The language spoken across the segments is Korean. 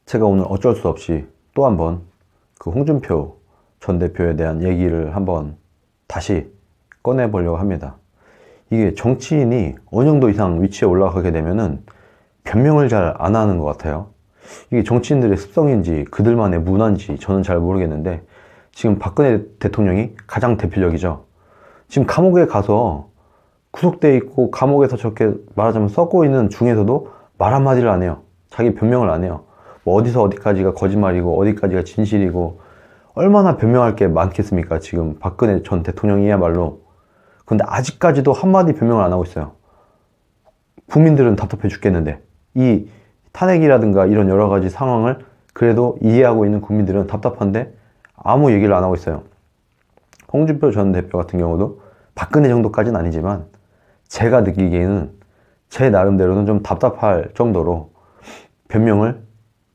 제가 오늘 어쩔 수 없이 또 한번 그 홍준표 전 대표에 대한 얘기를 한번 다시 꺼내보려고 합니다. 이게 정치인이 어느 정도 이상 위치에 올라가게 되면은 변명을 잘 안 하는 것 같아요. 이게 정치인들의 습성인지 그들만의 문화인지 저는 잘 모르겠는데, 지금 박근혜 대통령이 가장 대표적이죠. 지금 감옥에 가서 구속돼 있고 감옥에서 저렇게 말하자면 썩고 있는 중에서도 말 한마디를 안 해요. 자기 변명을 안 해요. 뭐 어디서 어디까지가 거짓말이고 어디까지가 진실이고, 얼마나 변명할 게 많겠습니까? 지금 박근혜 전 대통령이야말로. 근데 아직까지도 한마디 변명을 안 하고 있어요. 국민들은 답답해 죽겠는데, 이 탄핵이라든가 이런 여러 가지 상황을 그래도 이해하고 있는 국민들은 답답한데 아무 얘기를 안 하고 있어요. 홍준표 전 대표 같은 경우도 박근혜 정도까지는 아니지만 제가 느끼기에는 제 나름대로는 좀 답답할 정도로 변명을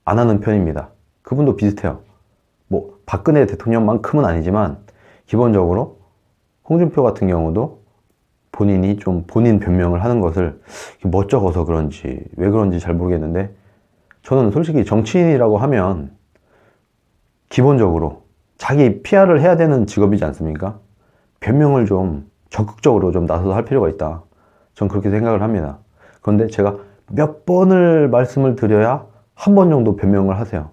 안 하는 편입니다. 그분도 비슷해요. 뭐 박근혜 대통령만큼은 아니지만 기본적으로 홍준표 같은 경우도 본인이 좀 본인 변명을 하는 것을 멋쩍어서 그런지 왜 그런지 잘 모르겠는데, 저는 솔직히 정치인이라고 하면 기본적으로 자기 PR을 해야 되는 직업이지 않습니까? 변명을 좀 적극적으로 좀 나서서 할 필요가 있다. 전 그렇게 생각을 합니다. 그런데 제가 몇 번을 말씀을 드려야 한 번 정도 변명을 하세요.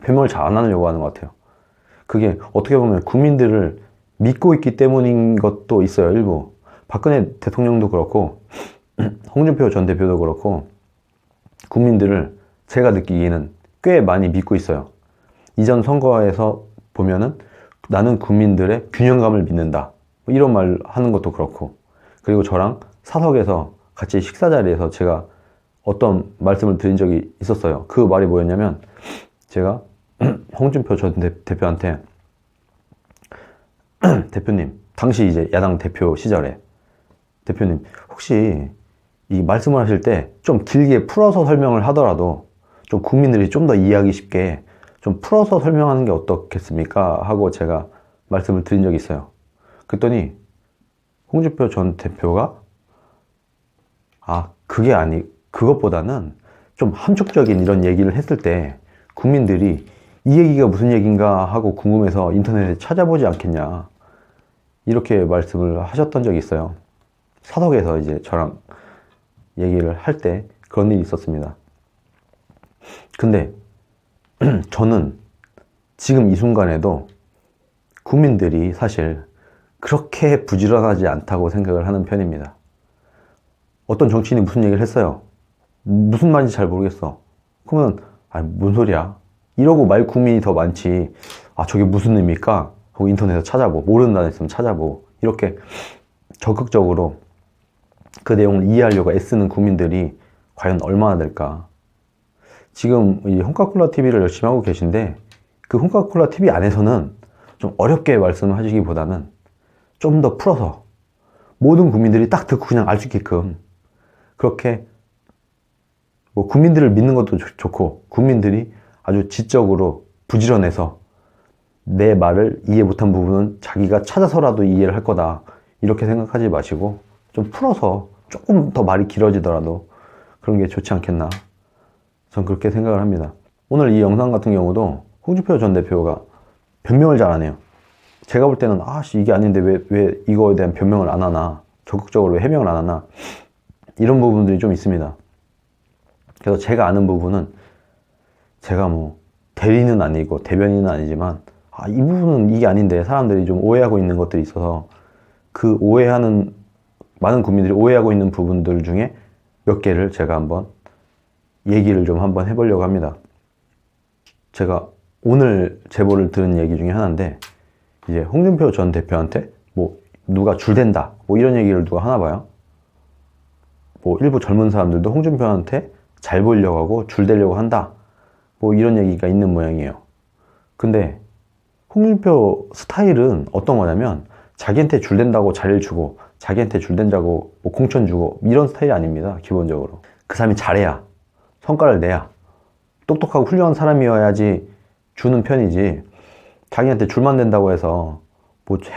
변명을 잘 안 하려고 하는 것 같아요. 그게 어떻게 보면 국민들을 믿고 있기 때문인 것도 있어요, 일부. 박근혜 대통령도 그렇고 홍준표 전 대표도 그렇고 국민들을 제가 느끼기에는 꽤 많이 믿고 있어요. 이전 선거에서 보면은 나는 국민들의 균형감을 믿는다, 뭐 이런 말 하는 것도 그렇고, 그리고 저랑 사석에서 같이 식사 자리에서 제가 어떤 말씀을 드린 적이 있었어요. 그 말이 뭐였냐면, 제가 홍준표 전 대표한테 대표님, 당시 이제 야당 대표 시절에, 대표님 혹시 이 말씀을 하실 때 좀 길게 풀어서 설명을 하더라도 좀 국민들이 좀 더 이해하기 쉽게 좀 풀어서 설명하는 게 어떻겠습니까? 하고 제가 말씀을 드린 적이 있어요. 그랬더니 홍준표 전 대표가 그것보다는 좀 함축적인 이런 얘기를 했을 때 국민들이 이 얘기가 무슨 얘기인가 하고 궁금해서 인터넷에 찾아보지 않겠냐, 이렇게 말씀을 하셨던 적이 있어요. 사석에서 이제 저랑 얘기를 할 때 그런 일이 있었습니다. 근데 저는 지금 이 순간에도 국민들이 사실 그렇게 부지런하지 않다고 생각을 하는 편입니다. 어떤 정치인이 무슨 얘기를 했어요. 무슨 말인지 잘 모르겠어. 그러면 뭔 소리야? 이러고 말 국민이 더 많지. 저게 무슨 의미일까? 하고 인터넷에서 찾아보고, 모르는 단어 있으면 찾아보고, 이렇게 적극적으로 그 내용을 이해하려고 애쓰는 국민들이 과연 얼마나 될까? 지금 이 홍카콜라 TV를 열심히 하고 계신데, 그 홍카콜라 TV 안에서는 좀 어렵게 말씀하시기보다는 좀 더 풀어서 모든 국민들이 딱 듣고 그냥 알 수 있게끔, 그렇게 뭐 국민들을 믿는 것도 좋고, 국민들이 아주 지적으로 부지런해서 내 말을 이해 못한 부분은 자기가 찾아서라도 이해를 할 거다, 이렇게 생각하지 마시고 좀 풀어서 조금 더 말이 길어지더라도 그런 게 좋지 않겠나, 전 그렇게 생각을 합니다. 오늘 이 영상 같은 경우도 홍준표 전 대표가 변명을 잘 안 해요. 제가 볼 때는 이게 아닌데 왜 이거에 대한 변명을 안 하나, 적극적으로 왜 해명을 안 하나, 이런 부분들이 좀 있습니다. 그래서 제가 아는 부분은, 제가 뭐 대리는 아니고 대변인은 아니지만 이 부분은 이게 아닌데 사람들이 좀 오해하고 있는 것들이 있어서, 그 오해하는, 많은 국민들이 오해하고 있는 부분들 중에 몇 개를 제가 한번 얘기를 좀 한번 해보려고 합니다. 제가 오늘 제보를 들은 얘기 중에 하나인데, 이제 홍준표 전 대표한테 뭐 누가 줄댄다, 뭐 이런 얘기를 누가 하나 봐요. 뭐 일부 젊은 사람들도 홍준표한테 잘 보이려고 하고 줄대려고 한다, 뭐 이런 얘기가 있는 모양이에요. 근데 홍준표 스타일은 어떤 거냐면, 자기한테 줄댄다고 자리를 주고, 자기한테 줄댄다고 뭐 공천 주고, 이런 스타일이 아닙니다. 기본적으로 그 사람이 잘해야, 성과를 내야, 똑똑하고 훌륭한 사람이어야지 주는 편이지, 자기한테 줄만 댄다고 해서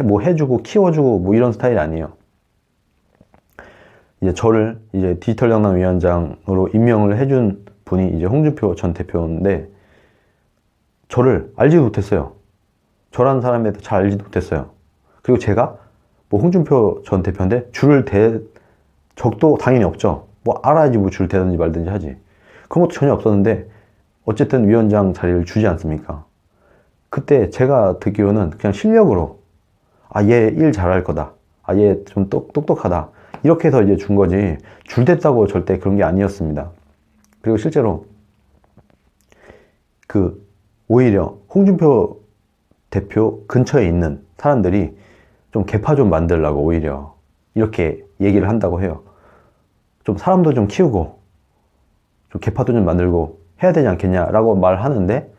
뭐 해주고 키워주고 뭐 이런 스타일이 아니에요. 이제 저를 이제 디지털 영남 위원장으로 임명을 해준 분이 이제 홍준표 전 대표인데 저를 알지도 못했어요. 저라는 사람에 대해 잘 알지도 못했어요. 그리고 제가 뭐 홍준표 전 대표인데 줄을 댈 적도 당연히 없죠. 뭐 알아야지 뭐 줄 대든지 말든지 하지. 그런 것도 전혀 없었는데 어쨌든 위원장 자리를 주지 않습니까? 그때 제가 듣기로는 그냥 실력으로 얘 일 잘할 거다. 얘 좀 똑똑하다. 이렇게 해서 이제 준 거지 줄 댔다고 절대 그런 게 아니었습니다. 그리고 실제로 오히려 홍준표 대표 근처에 있는 사람들이 좀 개파 좀 만들려고 오히려 이렇게 얘기를 한다고 해요. 좀 사람도 좀 키우고 좀 개파도 좀 만들고 해야 되지 않겠냐라고 말하는데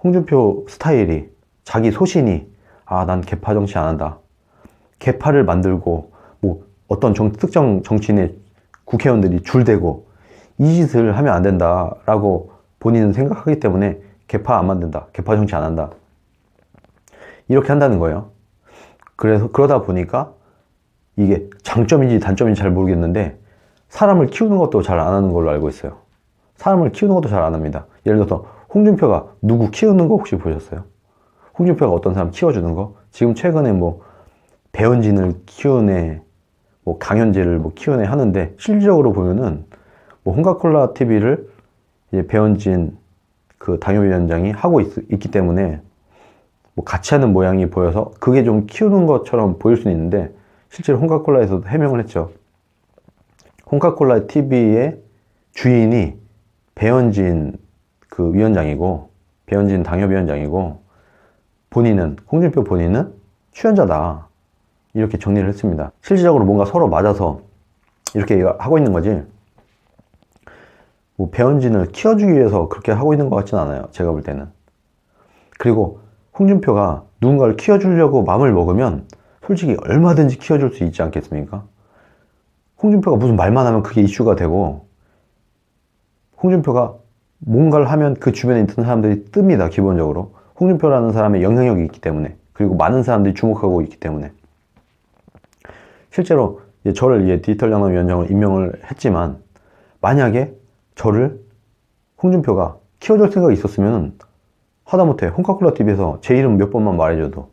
홍준표 스타일이 자기 소신이 난 개파 정치 안 한다. 개파를 만들고 뭐 어떤 특정 정치인의 국회의원들이 줄대고 이 짓을 하면 안 된다라고 본인은 생각하기 때문에 개파 안 만든다. 개파 정치 안 한다. 이렇게 한다는 거예요. 그래서 그러다 보니까 이게 장점인지 단점인지 잘 모르겠는데 사람을 키우는 것도 잘 안 하는 걸로 알고 있어요. 사람을 키우는 것도 잘 안 합니다. 예를 들어서 홍준표가 누구 키우는 거 혹시 보셨어요? 홍준표가 어떤 사람 키워주는 거? 지금 최근에 뭐 배현진을 키우네, 뭐 강현재를 뭐 키우네 하는데 실질적으로 보면은 뭐 홍카콜라 TV를 이제 배현진 그 당협위원장이 하고 있기 때문에 뭐 같이 하는 모양이 보여서 그게 좀 키우는 것처럼 보일 수는 있는데 실제로 홍카콜라에서도 해명을 했죠. 홍카콜라 TV의 주인이 배현진 그 위원장이고 배현진 당협위원장이고 본인은 홍준표 본인은 출연자다 이렇게 정리를 했습니다. 실질적으로 뭔가 서로 맞아서 이렇게 하고 있는 거지 뭐 배현진을 키워주기 위해서 그렇게 하고 있는 것 같지는 않아요. 제가 볼 때는. 그리고 홍준표가 누군가를 키워주려고 마음을 먹으면 솔직히 얼마든지 키워줄 수 있지 않겠습니까? 홍준표가 무슨 말만 하면 그게 이슈가 되고 홍준표가 뭔가를 하면 그 주변에 있는 사람들이 뜹니다. 기본적으로. 홍준표라는 사람의 영향력이 있기 때문에 그리고 많은 사람들이 주목하고 있기 때문에 실제로 저를 디지털 장관위원장을 임명을 했지만 만약에 저를 홍준표가 키워줄 생각이 있었으면 하다못해 홍카콜라 TV에서 제 이름 몇 번만 말해줘도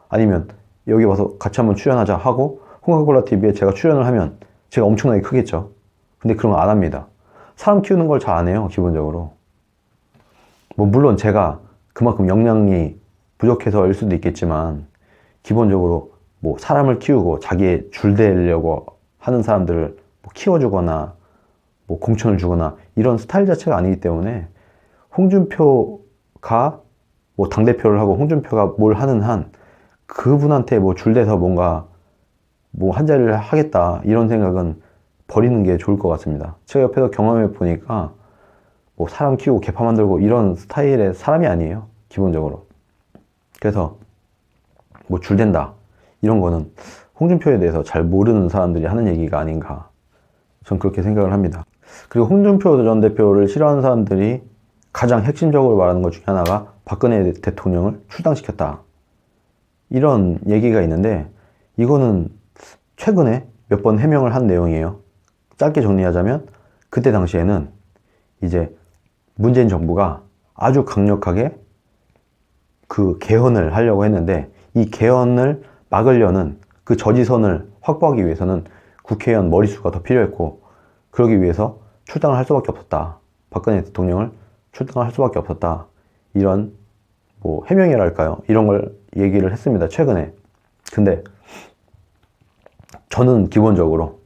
아니면 여기 와서 같이 한번 출연하자 하고 홍카콜라 TV에 제가 출연을 하면 제가 엄청나게 크겠죠. 근데 그런 거 안 합니다. 사람 키우는 걸 잘 안 해요. 기본적으로. 뭐 물론 제가 그만큼 역량이 부족해서일 수도 있겠지만 기본적으로 뭐 사람을 키우고 자기의 줄대려고 하는 사람들을 뭐 키워주거나 뭐 공천을 주거나 이런 스타일 자체가 아니기 때문에 홍준표가 뭐 당대표를 하고 홍준표가 뭘 하는 한 그분한테 뭐 줄대서 뭔가 뭐 한 자리를 하겠다 이런 생각은 버리는 게 좋을 것 같습니다. 제가 옆에서 경험해 보니까 뭐 사람 키우고 개파 만들고 이런 스타일의 사람이 아니에요. 기본적으로. 그래서 뭐 줄댄다 이런 거는 홍준표에 대해서 잘 모르는 사람들이 하는 얘기가 아닌가 전 그렇게 생각을 합니다. 그리고 홍준표 전 대표를 싫어하는 사람들이 가장 핵심적으로 말하는 것 중에 하나가 박근혜 대통령을 출당시켰다 이런 얘기가 있는데 이거는 최근에 몇 번 해명을 한 내용이에요. 짧게 정리하자면 그때 당시에는 이제 문재인 정부가 아주 강력하게 그 개헌을 하려고 했는데 이 개헌을 막으려는 그 저지선을 확보하기 위해서는 국회의원 머릿수가 더 필요했고 그러기 위해서 출당을 할 수밖에 없었다. 박근혜 대통령을 출당을 할 수밖에 없었다. 이런 뭐 해명이랄까요? 이런 걸 얘기를 했습니다. 최근에. 근데 저는 기본적으로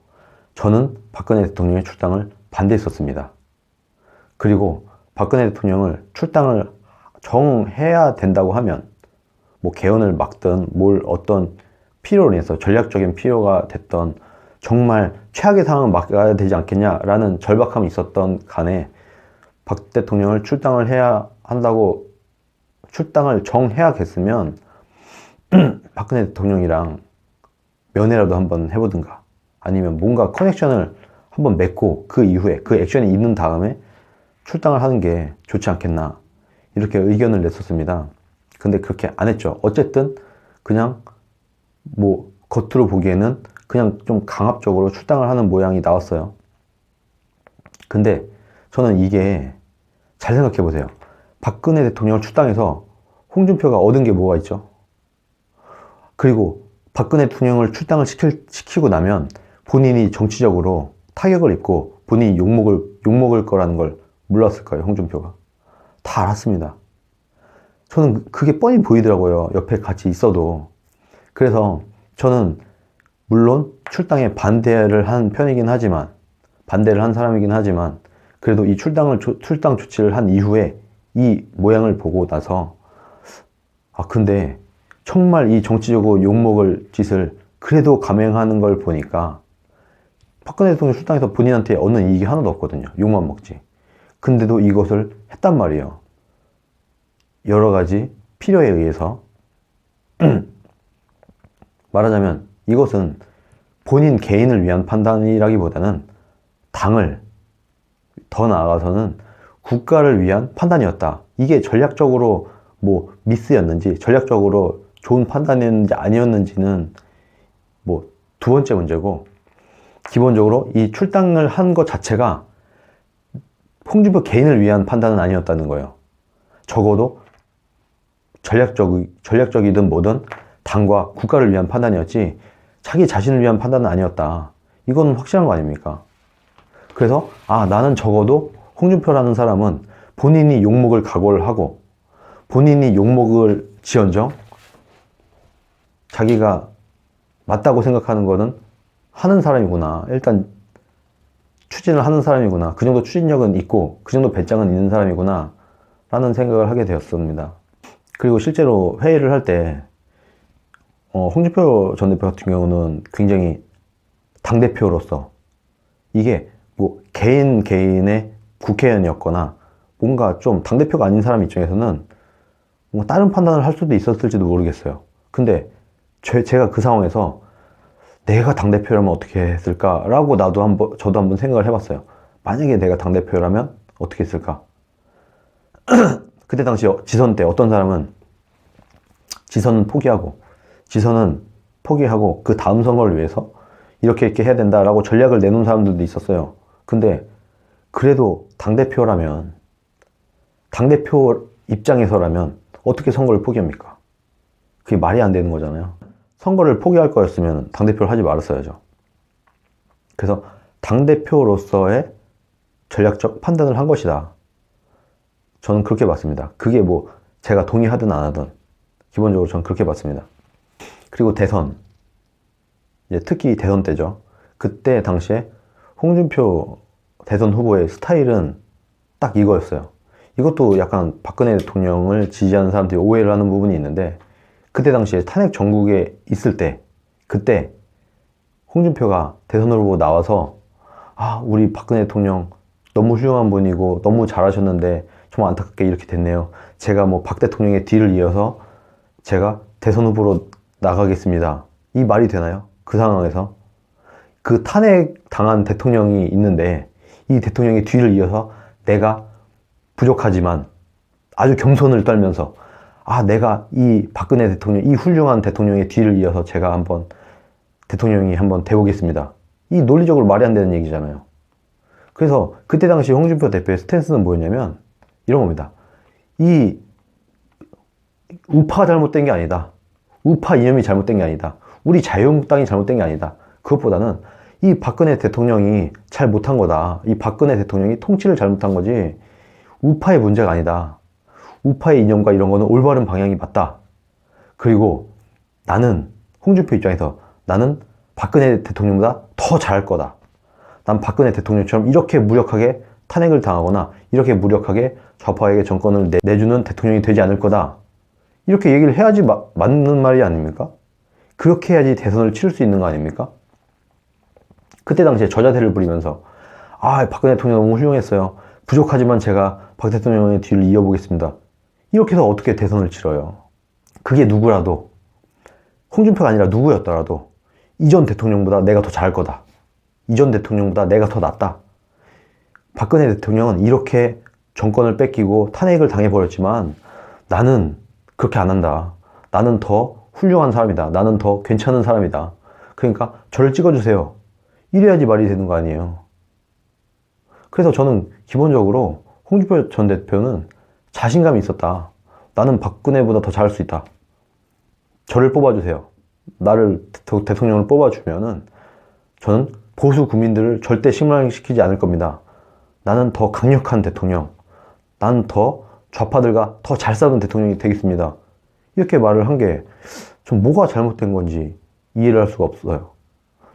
저는 박근혜 대통령의 출당을 반대했었습니다. 그리고 박근혜 대통령을 출당을 정해야 된다고 하면 뭐 개헌을 막든 뭘 어떤 필요로 인해서 전략적인 필요가 됐던 정말 최악의 상황을 막아야 되지 않겠냐라는 절박함이 있었던 간에 박 대통령을 출당을 해야 한다고 출당을 정해야겠으면 박근혜 대통령이랑 면회라도 한번 해보든가 아니면 뭔가 커넥션을 한번 맺고 그 이후에 그 액션이 있는 다음에 출당을 하는 게 좋지 않겠나 이렇게 의견을 냈었습니다. 근데 그렇게 안 했죠. 어쨌든 그냥 뭐 겉으로 보기에는 그냥 좀 강압적으로 출당을 하는 모양이 나왔어요. 근데 저는 이게, 잘 생각해 보세요. 박근혜 대통령을 출당해서 홍준표가 얻은 게 뭐가 있죠? 그리고 박근혜 대통령을 출당을 시키고 나면 본인이 정치적으로 타격을 입고 본인이 욕먹을 거라는 걸 몰랐을 거예요, 홍준표가. 다 알았습니다. 저는 그게 뻔히 보이더라고요, 옆에 같이 있어도. 그래서 저는 물론 출당에 반대를 한 편이긴 하지만, 반대를 한 사람이긴 하지만, 그래도 이 출당 조치를 한 이후에 이 모양을 보고 나서, 근데 정말 이 정치적으로 욕먹을 짓을 그래도 감행하는 걸 보니까 박근혜 대통령 출당해서 본인한테 얻는 이익이 하나도 없거든요. 욕만 먹지. 근데도 이것을 했단 말이에요. 여러 가지 필요에 의해서. 말하자면 이것은 본인 개인을 위한 판단이라기보다는 당을, 더 나아가서는 국가를 위한 판단이었다. 이게 전략적으로 뭐 미스였는지, 전략적으로 좋은 판단이었는지 아니었는지는 뭐 두 번째 문제고, 기본적으로 이 출당을 한 것 자체가 홍준표 개인을 위한 판단은 아니었다는 거예요. 적어도 전략적이든 뭐든 당과 국가를 위한 판단이었지 자기 자신을 위한 판단은 아니었다. 이건 확실한 거 아닙니까? 그래서 나는 적어도 홍준표라는 사람은 본인이 욕먹을 각오를 하고 본인이 욕먹을 지언정 자기가 맞다고 생각하는 거는 하는 사람이구나. 일단 추진을 하는 사람이구나. 그 정도 추진력은 있고 그 정도 배짱은 있는 사람이구나 라는 생각을 하게 되었습니다. 그리고 실제로 회의를 할 때 홍준표 전 대표 같은 경우는 굉장히 당대표로서 이게 뭐 개인의 국회의원이었거나 뭔가 좀 당대표가 아닌 사람 입장에서는 뭔가 다른 판단을 할 수도 있었을지도 모르겠어요. 근데 제가 그 상황에서 내가 당대표라면 어떻게 했을까라고 저도 한번 생각을 해봤어요. 만약에 내가 당대표라면 어떻게 했을까? 그때 당시 지선 때 어떤 사람은 지선은 포기하고 그 다음 선거를 위해서 이렇게 해야 된다라고 전략을 내놓은 사람들도 있었어요. 근데 그래도 당대표 입장에서라면 어떻게 선거를 포기합니까? 그게 말이 안 되는 거잖아요. 선거를 포기할 거였으면 당대표를 하지 말았어야죠. 그래서 당대표로서의 전략적 판단을 한 것이다. 저는 그렇게 봤습니다. 그게 뭐 제가 동의하든 안 하든 기본적으로 저는 그렇게 봤습니다. 그리고 대선, 특히 대선 때죠. 그때 당시에 홍준표 대선 후보의 스타일은 딱 이거였어요. 이것도 약간 박근혜 대통령을 지지하는 사람들이 오해를 하는 부분이 있는데, 그때 당시에 탄핵 정국에 있을 때, 그때 홍준표가 대선 후보 나와서 우리 박근혜 대통령 너무 훌륭한 분이고 너무 잘하셨는데 정말 안타깝게 이렇게 됐네요. 제가 뭐 박 대통령의 뒤를 이어서 제가 대선 후보로 나가겠습니다. 이 말이 되나요? 그 상황에서 그 탄핵 당한 대통령이 있는데 이 대통령의 뒤를 이어서 내가 부족하지만 아주 겸손을 떨면서 내가 이 박근혜 대통령, 이 훌륭한 대통령의 뒤를 이어서 제가 대통령이 한번 돼보겠습니다. 이 논리적으로 말이 안 되는 얘기잖아요. 그래서 그때 당시 홍준표 대표의 스탠스는 뭐였냐면 이런 겁니다. 이 우파가 잘못된 게 아니다. 우파 이념이 잘못된 게 아니다. 우리 자유한국당이 잘못된 게 아니다. 그것보다는 이 박근혜 대통령이 잘 못한 거다. 이 박근혜 대통령이 통치를 잘못한 거지 우파의 문제가 아니다. 우파의 이념과 이런 거는 올바른 방향이 맞다. 그리고 나는 홍준표 입장에서 나는 박근혜 대통령보다 더 잘할 거다. 난 박근혜 대통령처럼 이렇게 무력하게 탄핵을 당하거나 이렇게 무력하게 좌파에게 정권을 내주는 대통령이 되지 않을 거다. 이렇게 얘기를 해야지 맞는 말이 아닙니까? 그렇게 해야지 대선을 치를 수 있는 거 아닙니까? 그때 당시에 저자세를 부리면서 박근혜 대통령 너무 훌륭했어요. 부족하지만 제가 박 대통령의 뒤를 이어보겠습니다. 이렇게 해서 어떻게 대선을 치러요? 그게 누구라도, 홍준표가 아니라 누구였더라도 이전 대통령보다 내가 더 잘할 거다. 이전 대통령보다 내가 더 낫다. 박근혜 대통령은 이렇게 정권을 뺏기고 탄핵을 당해버렸지만 나는 그렇게 안 한다. 나는 더 훌륭한 사람이다. 나는 더 괜찮은 사람이다. 그러니까 저를 찍어주세요. 이래야지 말이 되는 거 아니에요. 그래서 저는 기본적으로 홍준표 전 대표는 자신감이 있었다. 나는 박근혜보다 더 잘할 수 있다. 저를 뽑아주세요. 나를 대통령을 뽑아주면은 저는 보수 국민들을 절대 실망시키지 않을 겁니다. 나는 더 강력한 대통령, 나는 더 좌파들과 더 잘 싸우는 대통령이 되겠습니다. 이렇게 말을 한 게 좀 뭐가 잘못된 건지 이해를 할 수가 없어요.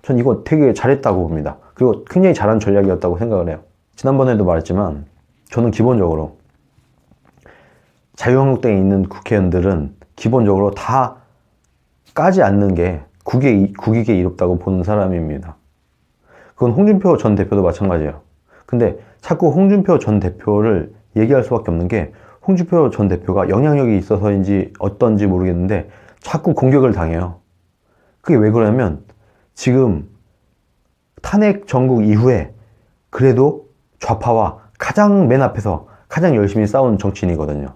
전 이거 되게 잘했다고 봅니다. 그리고 굉장히 잘한 전략이었다고 생각을 해요. 지난번에도 말했지만 저는 기본적으로 자유한국당에 있는 국회의원들은 기본적으로 다 까지 않는 게 국익에 이롭다고 보는 사람입니다. 그건 홍준표 전 대표도 마찬가지예요. 근데 자꾸 홍준표 전 대표를 얘기할 수밖에 없는 게 홍준표 전 대표가 영향력이 있어서인지 어떤지 모르겠는데 자꾸 공격을 당해요. 그게 왜 그러냐면 지금 탄핵 정국 이후에 그래도 좌파와 가장 맨 앞에서 가장 열심히 싸운 정치인이거든요.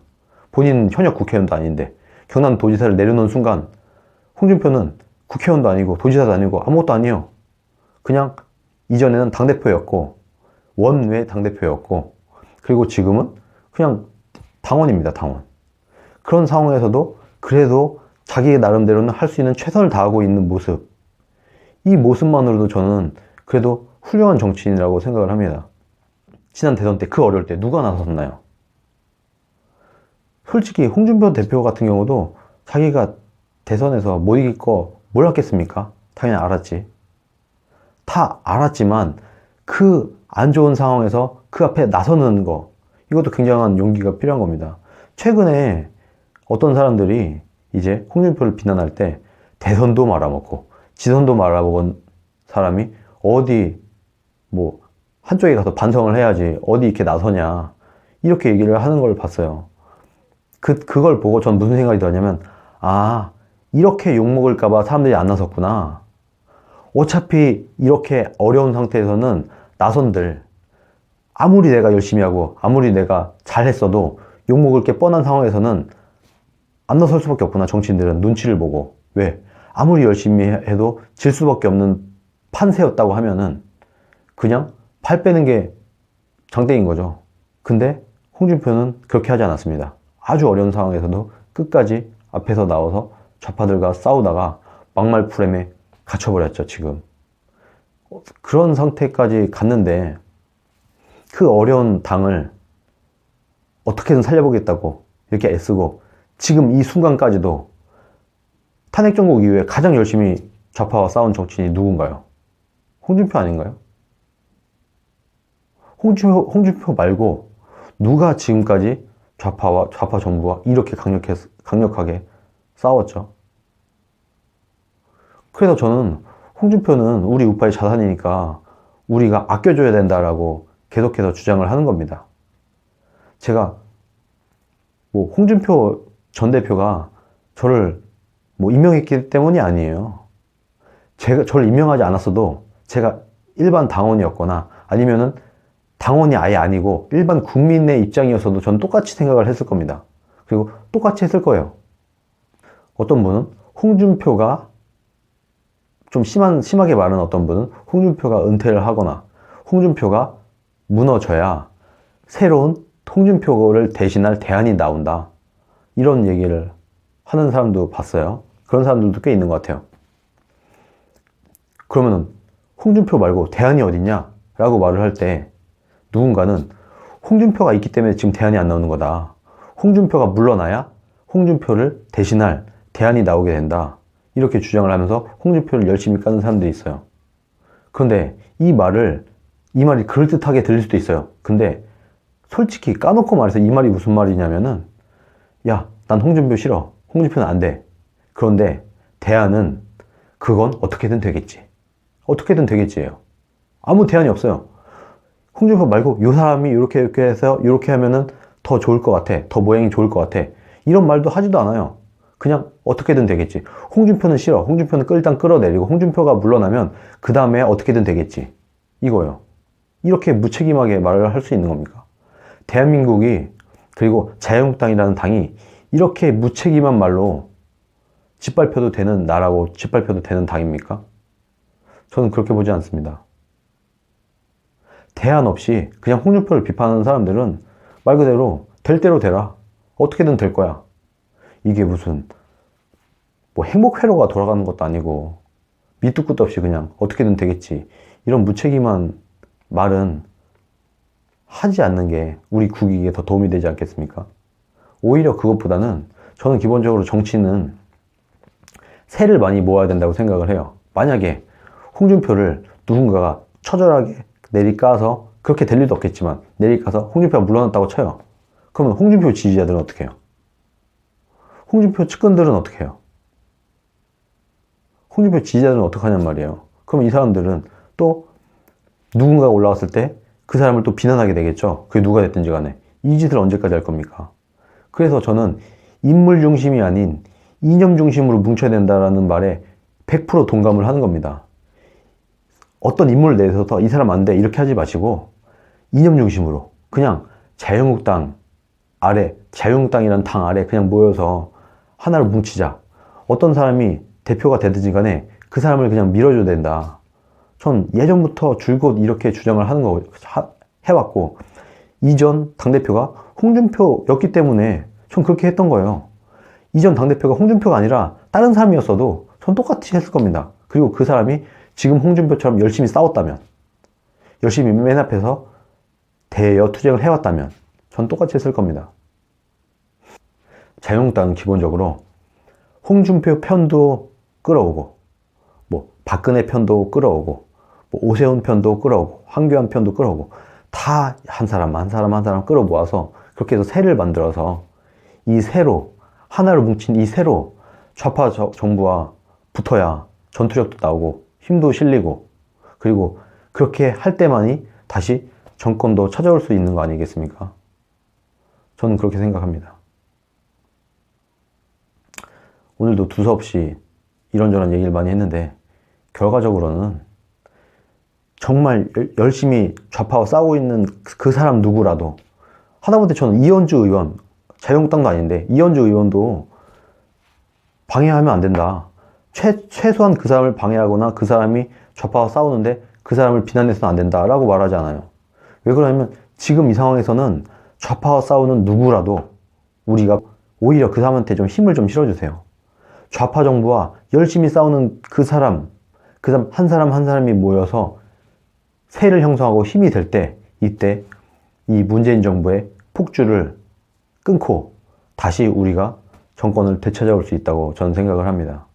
본인은 현역 국회의원도 아닌데 경남도지사를 내려놓은 순간 홍준표는 국회의원도 아니고 도지사도 아니고 아무것도 아니에요. 그냥 이전에는 당대표였고 원외 당대표였고 그리고 지금은 그냥 당원입니다. 당원. 그런 상황에서도 그래도 자기 나름대로는 할 수 있는 최선을 다하고 있는 모습, 이 모습만으로도 저는 그래도 훌륭한 정치인이라고 생각을 합니다. 지난 대선 때 그 어려울 때 누가 나섰나요? 솔직히 홍준표 대표 같은 경우도 자기가 대선에서 못 이길 거 몰랐겠습니까? 당연히 알았지. 다 알았지만 그 안 좋은 상황에서 그 앞에 나서는 거, 이것도 굉장한 용기가 필요한 겁니다. 최근에 어떤 사람들이 이제 홍준표를 비난할 때 대선도 말아먹고 지선도 말아먹은 사람이 어디 뭐 한쪽에 가서 반성을 해야지 어디 이렇게 나서냐 이렇게 얘기를 하는 걸 봤어요. 그걸 보고 전 무슨 생각이 들었냐면 아, 이렇게 욕먹을까봐 사람들이 안 나섰구나. 어차피 이렇게 어려운 상태에서는 나선들 아무리 내가 열심히 하고 아무리 내가 잘했어도 욕먹을 게 뻔한 상황에서는 안 나설 수밖에 없구나. 정치인들은 눈치를 보고. 왜? 아무리 열심히 해도 질 수밖에 없는 판세였다고 하면은 그냥 발 빼는 게 장땡인 거죠. 근데 홍준표는 그렇게 하지 않았습니다. 아주 어려운 상황에서도 끝까지 앞에서 나와서 좌파들과 싸우다가 막말 프레임에 갇혀버렸죠, 지금. 그런 상태까지 갔는데 그 어려운 당을 어떻게든 살려보겠다고 이렇게 애쓰고 지금 이 순간까지도 탄핵 정국 이후에 가장 열심히 좌파와 싸운 정치인이 누군가요? 홍준표 아닌가요? 홍준표 말고 누가 지금까지 좌파 정부와 이렇게 강력하게 싸웠죠? 그래서 저는 홍준표는 우리 우파의 자산이니까 우리가 아껴줘야 된다라고 계속해서 주장을 하는 겁니다. 제가 뭐 홍준표 전 대표가 저를 뭐 임명했기 때문이 아니에요. 저를 임명하지 않았어도 제가 일반 당원이었거나 아니면은 당원이 아예 아니고 일반 국민의 입장이었어도 전 똑같이 생각을 했을 겁니다. 그리고 똑같이 했을 거예요. 어떤 분은 홍준표가 좀 심하게 말하는 어떤 분은 홍준표가 은퇴를 하거나 홍준표가 무너져야 새로운 홍준표를 대신할 대안이 나온다. 이런 얘기를 하는 사람도 봤어요. 그런 사람들도 꽤 있는 것 같아요. 그러면은 홍준표 말고 대안이 어딨냐? 라고 말을 할 때 누군가는 홍준표가 있기 때문에 지금 대안이 안 나오는 거다. 홍준표가 물러나야 홍준표를 대신할 대안이 나오게 된다. 이렇게 주장을 하면서 홍준표를 열심히 까는 사람들이 있어요. 그런데 이 말이 그럴듯하게 들릴 수도 있어요. 근데 솔직히 까놓고 말해서 이 말이 무슨 말이냐면은 야, 난 홍준표 싫어. 홍준표는 안 돼. 그런데 대안은 그건 어떻게든 되겠지. 어떻게든 되겠지예요. 아무 대안이 없어요. 홍준표 말고 이 사람이 이렇게 해서 이렇게 하면은 더 좋을 것 같아. 더 모양이 좋을 것 같아. 이런 말도 하지도 않아요. 그냥 어떻게든 되겠지. 홍준표는 싫어. 홍준표는 일단 끌어내리고 홍준표가 물러나면 그 다음에 어떻게든 되겠지. 이거요. 이렇게 무책임하게 말을 할 수 있는 겁니까? 대한민국이 그리고 자유한국당이라는 당이 이렇게 무책임한 말로 짓밟혀도 되는 나라고 짓밟혀도 되는 당입니까? 저는 그렇게 보지 않습니다. 대안 없이 그냥 홍준표를 비판하는 사람들은 말 그대로 될 대로 되라. 어떻게든 될 거야. 이게 무슨 뭐 행복회로가 돌아가는 것도 아니고 밑도 끝도 없이 그냥 어떻게든 되겠지. 이런 무책임한 말은 하지 않는 게 우리 국익에 더 도움이 되지 않겠습니까? 오히려 그것보다는 저는 기본적으로 정치는 세를 많이 모아야 된다고 생각을 해요. 만약에 홍준표를 누군가가 처절하게 내리까서 그렇게 될 일도 없겠지만 내리까서 홍준표가 물러났다고 쳐요. 그러면 홍준표 지지자들은 어떻게 해요? 홍준표 측근들은 어떻게 해요? 홍준표 지지자들은 어떻게 하냔 말이에요. 그럼 이 사람들은 또 누군가가 올라왔을 때 그 사람을 또 비난하게 되겠죠. 그게 누가 됐든지 간에. 이 짓을 언제까지 할 겁니까? 그래서 저는 인물 중심이 아닌 이념 중심으로 뭉쳐야 된다는 말에 100% 동감을 하는 겁니다. 어떤 인물을 내서서 이 사람 안 돼 이렇게 하지 마시고 이념 중심으로 그냥 자유한국당 아래, 자유한국당이라는 당 아래 그냥 모여서 하나로 뭉치자. 어떤 사람이 대표가 되든지 간에 그 사람을 그냥 밀어줘야 된다. 전 예전부터 줄곧 이렇게 주장을 하는 거 해왔고 이전 당대표가 홍준표였기 때문에 전 그렇게 했던 거예요. 이전 당대표가 홍준표가 아니라 다른 사람이었어도 전 똑같이 했을 겁니다. 그리고 그 사람이 지금 홍준표처럼 열심히 싸웠다면, 열심히 맨 앞에서 대여 투쟁을 해왔다면 전 똑같이 했을 겁니다. 자유한국당은 기본적으로 홍준표 편도 끌어오고 뭐 박근혜 편도 끌어오고 뭐 오세훈 편도 끌어오고 황교안 편도 끌어오고 다 한 사람 한 사람 한 사람 끌어모아서 그렇게 해서 세를 만들어서 이 세로 하나로 뭉친 이 세로 좌파 정부와 붙어야 전투력도 나오고 힘도 실리고 그리고 그렇게 할 때만이 다시 정권도 찾아올 수 있는 거 아니겠습니까? 저는 그렇게 생각합니다. 오늘도 두서없이 이런저런 얘기를 많이 했는데 결과적으로는 정말 열심히 좌파와 싸우고 있는 그 사람 누구라도 하다못해 저는 이현주 의원, 자유한국당도 아닌데 이현주 의원도 방해하면 안 된다. 최소한 그 사람을 방해하거나 그 사람이 좌파와 싸우는데 그 사람을 비난해서는 안 된다라고 말하지 않아요. 왜 그러냐면 지금 이 상황에서는 좌파와 싸우는 누구라도 우리가 오히려 그 사람한테 좀 힘을 좀 실어주세요. 좌파 정부와 열심히 싸우는 그 사람 한 사람 한 사람이 모여서 세를 형성하고 힘이 될 때, 이때 이 문재인 정부의 폭주를 끊고 다시 우리가 정권을 되찾아올 수 있다고 저는 생각을 합니다.